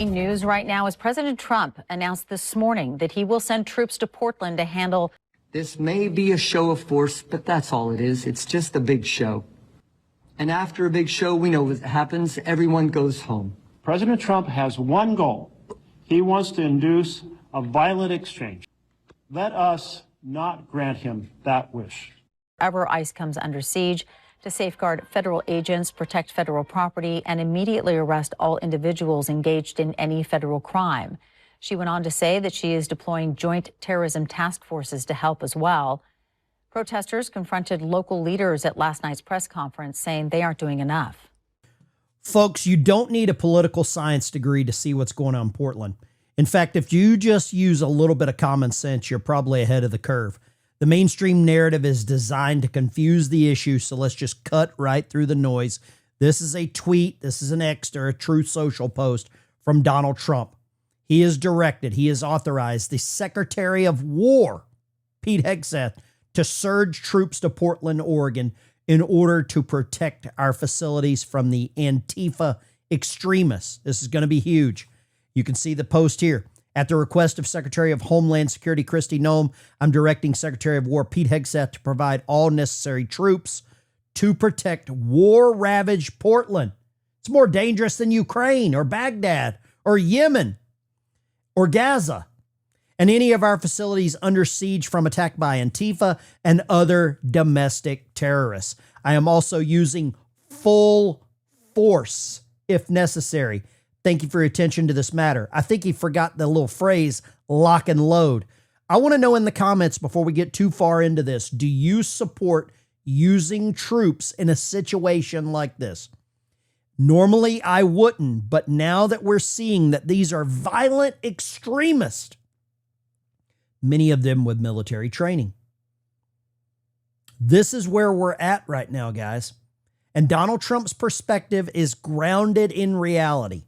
News right now as President Trump announced this morning that he will send troops to Portland to handle. This may be a show of force, but that's all it is. It's just a big show. And after a big show, we know what happens. Everyone goes home. President Trump has one goal. He wants to induce a violent exchange. Let us not grant him that wish. Ever ICE comes under siege to safeguard federal agents, protect federal property, and immediately arrest all individuals engaged in any federal crime. She went on to say that she is deploying joint terrorism task forces to help as well. Protesters confronted local leaders at last night's press conference, saying they aren't doing enough. Folks, you don't need a political science degree to see what's going on in Portland. In fact, if you just use a little bit of common sense, you're probably ahead of the curve. The mainstream narrative is designed to confuse the issue, so let's just cut right through the noise. This is a tweet, this is an X or a Truth Social post from Donald Trump. He has directed, he has authorized the Secretary of War, Pete Hegseth, to surge troops to Portland, Oregon, in order to protect our facilities from the Antifa extremists. This is going to be huge. You can see the post here. At the request of Secretary of Homeland Security Kristi Noem, I'm directing Secretary of War Pete Hegseth to provide all necessary troops to protect war-ravaged Portland. It's more dangerous than Ukraine or Baghdad or Yemen or Gaza and any of our facilities under siege from attack by Antifa and other domestic terrorists. I am also using full force if necessary. Thank you for your attention to this matter. I think he forgot the little phrase, lock and load. I want to know in the comments before we get too far into this, do you support using troops in a situation like this? Normally, I wouldn't, but now that we're seeing that these are violent extremists, many of them with military training. This is where we're at right now, guys. And Donald Trump's perspective is grounded in reality,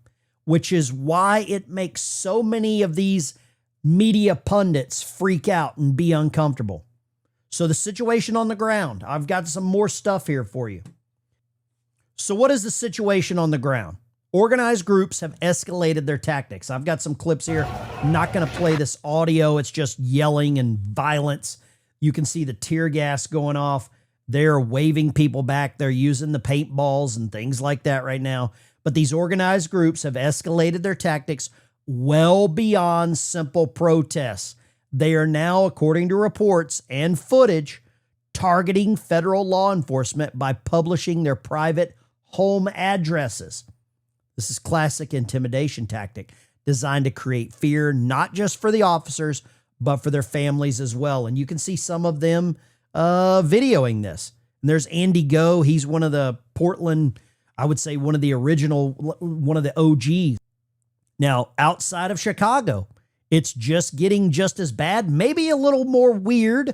which is why it makes so many of these media pundits freak out and be uncomfortable. So the situation on the ground, I've got some more stuff here for you. So what is the situation on the ground? Organized groups have escalated their tactics. I've got some clips here. I'm not going to play this audio. It's just yelling and violence. You can see the tear gas going off. They're waving people back. They're using the paintballs and things like that right now. But these organized groups have escalated their tactics well beyond simple protests. They are now, according to reports and footage, targeting federal law enforcement by publishing their private home addresses. This is classic intimidation tactic designed to create fear, not just for the officers, but for their families as well. And you can see some of them videoing this. And there's Andy Go. He's one of the Portland, I would say one of the original, one of the OGs. Now, outside of Chicago, it's just getting just as bad, maybe a little more weird,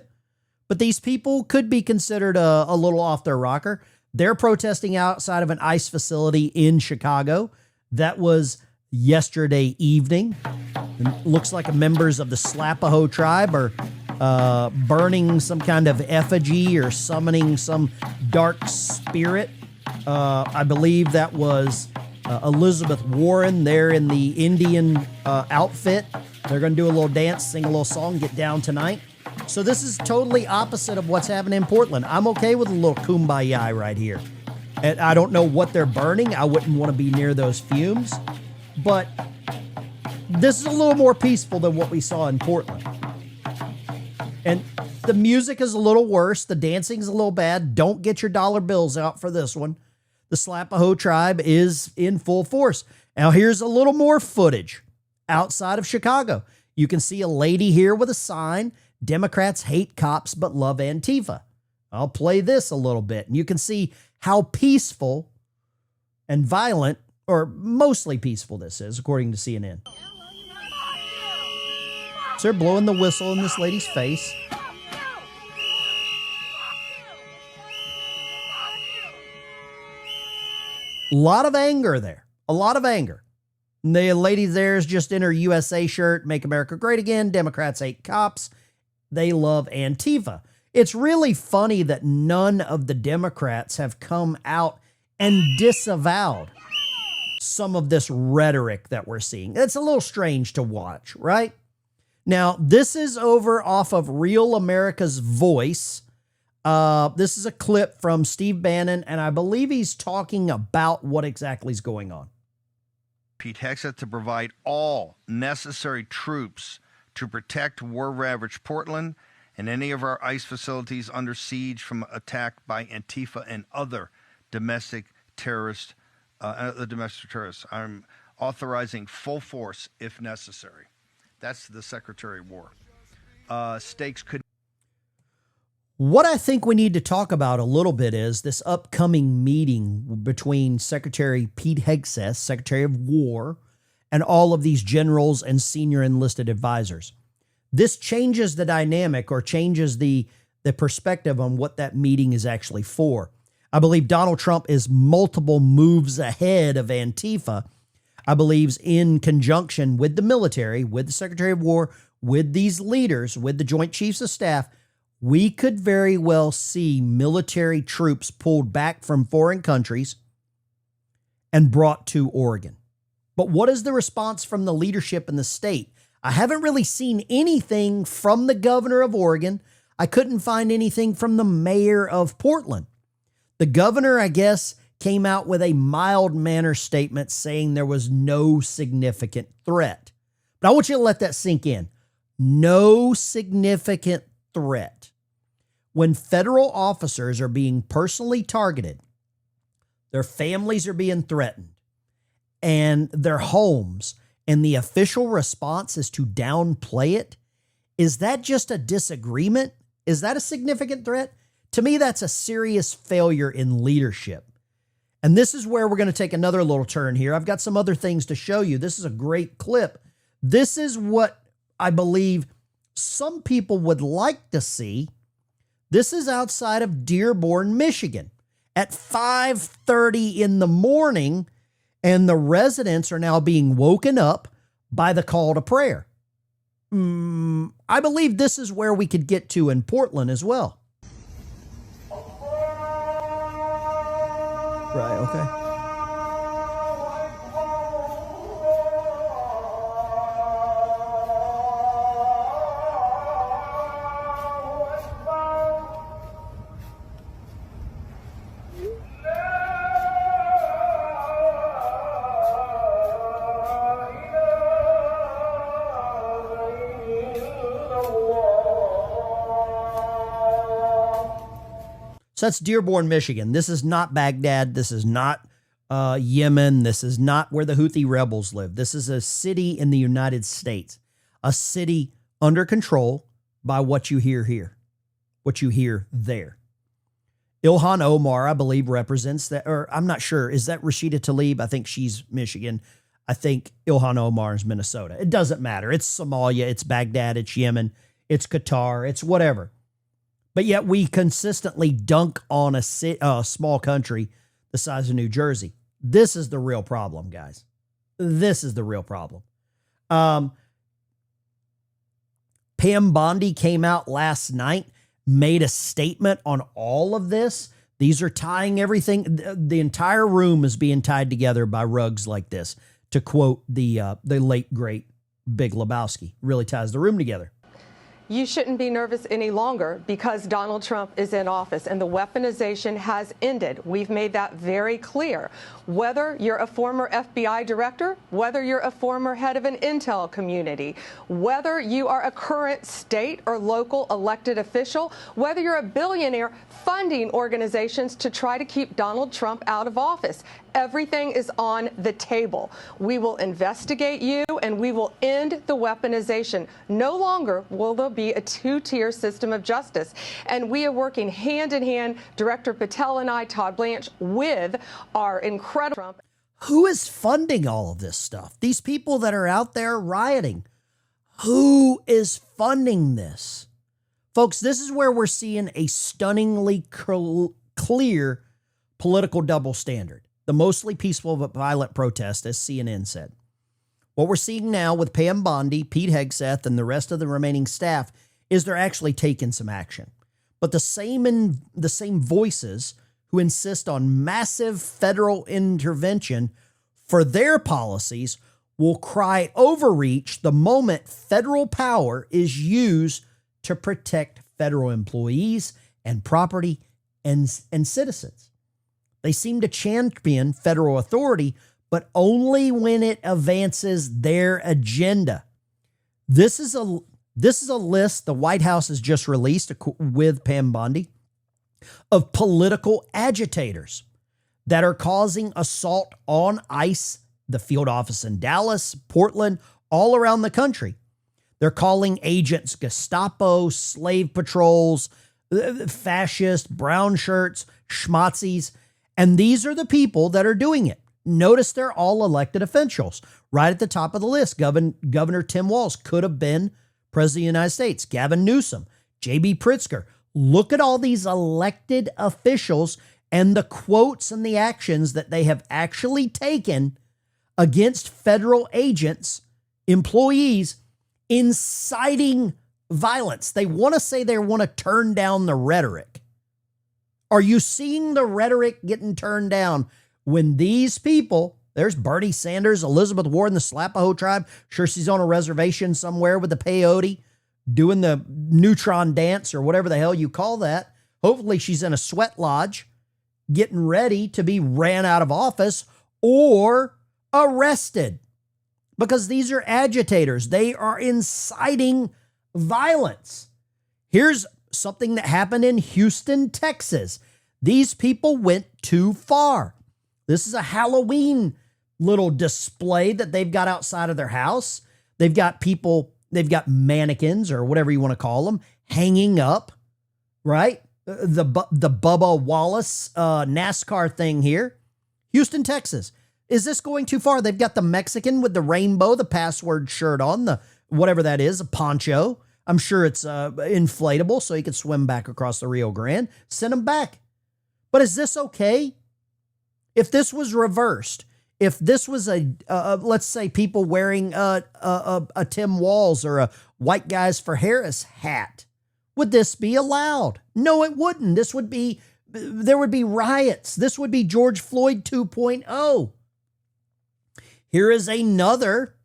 but these people could be considered a little off their rocker. They're protesting outside of an ICE facility in Chicago. That was yesterday evening. It looks like members of the Slapaho tribe are burning some kind of effigy or summoning some dark spirit. I believe that was Elizabeth Warren there in the Indian outfit. They're going to do a little dance, sing a little song, get down tonight. So this is totally opposite of what's happening in Portland. I'm okay with a little kumbaya right here. And I don't know what they're burning. I wouldn't want to be near those fumes. But this is a little more peaceful than what we saw in Portland. And the music is a little worse. The dancing is a little bad. Don't get your dollar bills out for this one. The Slapaho tribe is in full force. Now, here's a little more footage outside of Chicago. You can see a lady here with a sign, Democrats hate cops but love Antifa. I'll play this a little bit, and you can see how peaceful and violent, or mostly peaceful this is, according to CNN. So they're blowing the whistle in this lady's face. A lot of anger there. A lot of anger. And the lady there is just in her USA shirt, Make America Great Again, Democrats hate cops. They love Antifa. It's really funny that none of the Democrats have come out and disavowed some of this rhetoric that we're seeing. It's a little strange to watch, right? Now, this is over off of Real America's Voice. This is a clip from Steve Bannon, and I believe he's talking about what exactly is going on. Pete Hegseth to provide all necessary troops to protect war-ravaged Portland and any of our ICE facilities under siege from attack by Antifa and other domestic terrorists. I'm authorizing full force if necessary. That's the Secretary of War. Stakes could. What I think we need to talk about a little bit is this upcoming meeting between Secretary Pete Hegseth, Secretary of War, and all of these generals and senior enlisted advisors. This changes the dynamic or changes the perspective on what that meeting is actually for. I believe Donald Trump is multiple moves ahead of Antifa. I believe in conjunction with the military, with the Secretary of War, with these leaders, with the Joint Chiefs of Staff, we could very well see military troops pulled back from foreign countries and brought to Oregon. But what is the response from the leadership in the state? I haven't really seen anything from the governor of Oregon. I couldn't find anything from the mayor of Portland. The governor, I guess, came out with a mild-mannered statement saying there was no significant threat. But I want you to let that sink in. No significant threat. When federal officers are being personally targeted, their families are being threatened, and their homes, and the official response is to downplay it, is that just a disagreement? Is that a significant threat? To me, that's a serious failure in leadership. And this is where we're going to take another little turn here. I've got some other things to show you. This is a great clip. This is what I believe some people would like to see. This is outside of Dearborn, Michigan at 5:30 in the morning, and the residents are now being woken up by the call to prayer. I believe this is where we could get to in Portland as well. Right, okay. So that's Dearborn, Michigan. This is not Baghdad. This is not Yemen. This is not where the Houthi rebels live. This is a city in the United States, a city under control by what you hear here, what you hear there. Ilhan Omar, I believe, represents that, or I'm not sure. Is that Rashida Tlaib? I think she's Michigan. I think Ilhan Omar is Minnesota. It doesn't matter. It's Somalia. It's Baghdad. It's Yemen. It's Qatar. It's whatever. But yet we consistently dunk on a small country the size of New Jersey. This is the real problem, guys. This is the real problem. Pam Bondi came out last night, made a statement on all of this. These are tying everything. The entire room is being tied together by rugs like this, to quote the late, great Big Lebowski. Really ties the room together. You shouldn't be nervous any longer because Donald Trump is in office and the weaponization has ended. We've made that very clear. Whether you're a former FBI director, whether you're a former head of an intel community, whether you are a current state or local elected official, whether you're a billionaire funding organizations to try to keep Donald Trump out of office, everything is on the table. We will investigate you and we will end the weaponization. No longer will there be a two-tier system of justice. And we are working hand in hand, Director Patel and I, Todd Blanche, with our incredible Trump. Who is funding all of this stuff? These people that are out there rioting. Who is funding this? Folks, this is where we're seeing a stunningly clear political double standard. The mostly peaceful but violent protest, as CNN said. What we're seeing now with Pam Bondi, Pete Hegseth, and the rest of the remaining staff is they're actually taking some action. But the same voices who insist on massive federal intervention for their policies will cry overreach the moment federal power is used to protect federal employees and property and citizens. They seem to champion federal authority, but only when it advances their agenda. This is a list the White House has just released with Pam Bondi of political agitators that are causing assault on ICE, the field office in Dallas, Portland, all around the country. They're calling agents Gestapo, slave patrols, fascist, brown shirts, schmazzies, and these are the people that are doing it. Notice they're all elected officials. Right at the top of the list, Governor Tim Walz could have been President of the United States. Gavin Newsom, J.B. Pritzker. Look at all these elected officials and the quotes and the actions that they have actually taken against federal agents, employees, inciting violence. They want to say they want to turn down the rhetoric. Are you seeing the rhetoric getting turned down when these people, there's Bernie Sanders, Elizabeth Warren, the Slapaho tribe, sure she's on a reservation somewhere with the peyote, doing the neutron dance or whatever the hell you call that. Hopefully she's in a sweat lodge, getting ready to be ran out of office or arrested, because these are agitators. They are inciting violence. Here's something that happened in Houston, Texas. These people went too far. This is a Halloween little display that they've got outside of their house. They've got people, they've got mannequins or whatever you want to call them, hanging up, right? The Bubba Wallace NASCAR thing here. Houston, Texas. Is this going too far? They've got the Mexican with the rainbow, the password shirt on, the whatever that is, a poncho. I'm sure it's inflatable so he could swim back across the Rio Grande. Send him back. But is this okay? If this was reversed, if this was let's say people wearing a Tim Walz or a White Guys for Harris hat, would this be allowed? No, it wouldn't. There would be riots. This would be George Floyd 2.0. Here is another,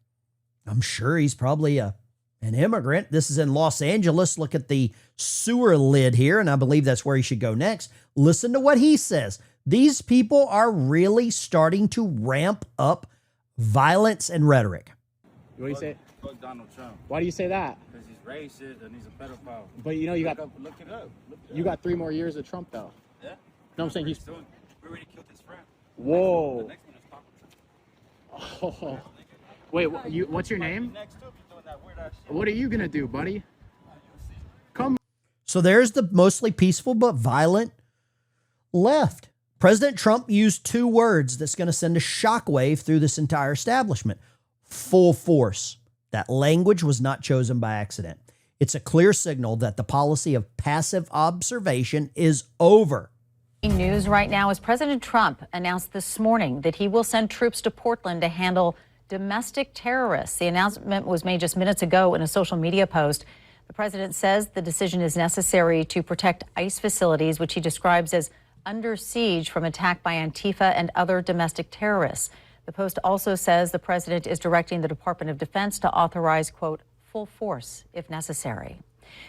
I'm sure he's probably an immigrant. This is in Los Angeles. Look at the sewer lid here, and I believe that's where he should go next. Listen to what he says. These people are really starting to ramp up violence and rhetoric. What do you say? Fuck Donald Trump. Why do you say that? Because he's racist and he's a pedophile. But you know you got Look it up. you got 3 more years of Trump though. Yeah. No, I'm saying he's. We already killed his friend. The Whoa. next one is talking Trump. Oh. Wait, what's your name? Next up, he's doing that weird ass shit. What are you gonna do, buddy? Come. So there's the mostly peaceful but violent left. President Trump used 2 words that's going to send a shockwave through this entire establishment. Full force. That language was not chosen by accident. It's a clear signal that the policy of passive observation is over. News right now is President Trump announced this morning that he will send troops to Portland to handle domestic terrorists. The announcement was made just minutes ago in a social media post. The president says the decision is necessary to protect ICE facilities, which he describes as under siege from attack by Antifa and other domestic terrorists. The post also says the president is directing the Department of Defense to authorize, quote, full force if necessary.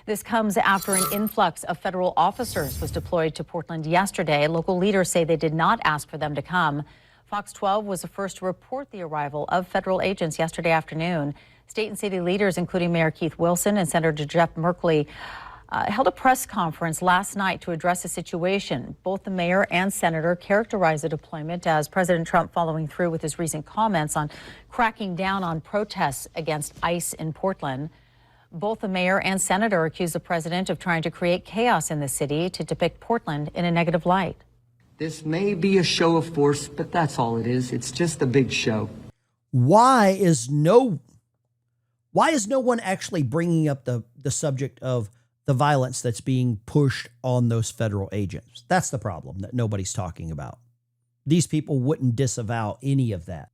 This comes after an influx of federal officers was deployed to Portland yesterday. Local leaders say they did not ask for them to come. Fox 12 was the first to report the arrival of federal agents yesterday afternoon. State and city leaders, including Mayor Keith Wilson and Senator Jeff Merkley, held a press conference last night to address the situation. Both the mayor and senator characterized the deployment as President Trump following through with his recent comments on cracking down on protests against ICE in Portland. Both the mayor and senator accused the president of trying to create chaos in the city to depict Portland in a negative light. This may be a show of force, but that's all it is. It's just a big show. Why is no one actually bringing up the subject of the violence that's being pushed on those federal agents? That's the problem that nobody's talking about. These people wouldn't disavow any of that.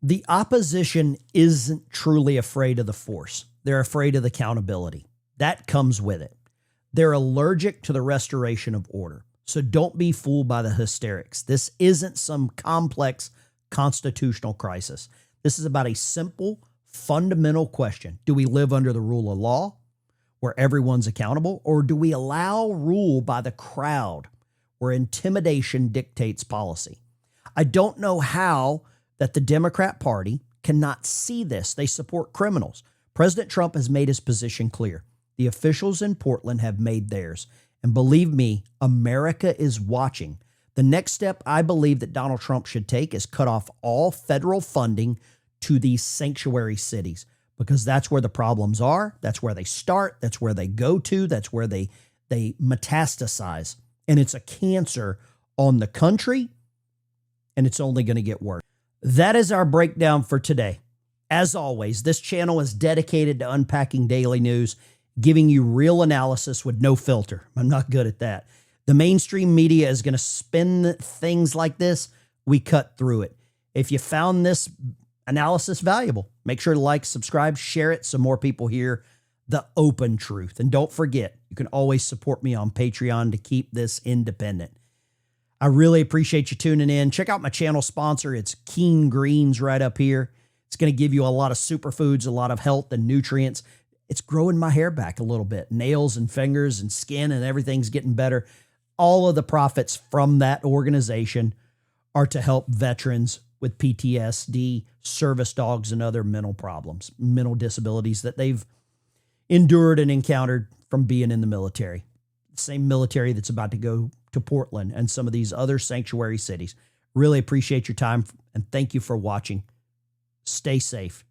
The opposition isn't truly afraid of the force. They're afraid of the accountability. That comes with it. They're allergic to the restoration of order. So don't be fooled by the hysterics. This isn't some complex constitutional crisis. This is about a simple, fundamental question. Do we live under the rule of law where everyone's accountable, or do we allow rule by the crowd where intimidation dictates policy? I don't know how that the Democrat Party cannot see this. They support criminals. President Trump has made his position clear. The officials in Portland have made theirs. And believe me, America is watching. The next step I believe that Donald Trump should take is cut off all federal funding to these sanctuary cities, because that's where the problems are. That's where they start. That's where they go to. That's where they metastasize. And it's a cancer on the country, and it's only going to get worse. That is our breakdown for today. As always, this channel is dedicated to unpacking daily news, giving you real analysis with no filter. I'm not good at that. The mainstream media is going to spin things like this. We cut through it. If you found this analysis valuable, make sure to like, subscribe, share it so more people hear the open truth. And don't forget, you can always support me on Patreon to keep this independent. I really appreciate you tuning in. Check out my channel sponsor. It's Keen Greens right up here. It's going to give you a lot of superfoods, a lot of health and nutrients. It's growing my hair back a little bit. Nails and fingers and skin and everything's getting better. All of the profits from that organization are to help veterans with PTSD, service dogs, and other mental problems, mental disabilities that they've endured and encountered from being in the military. The same military that's about to go to Portland and some of these other sanctuary cities. Really appreciate your time, and thank you for watching. Stay safe.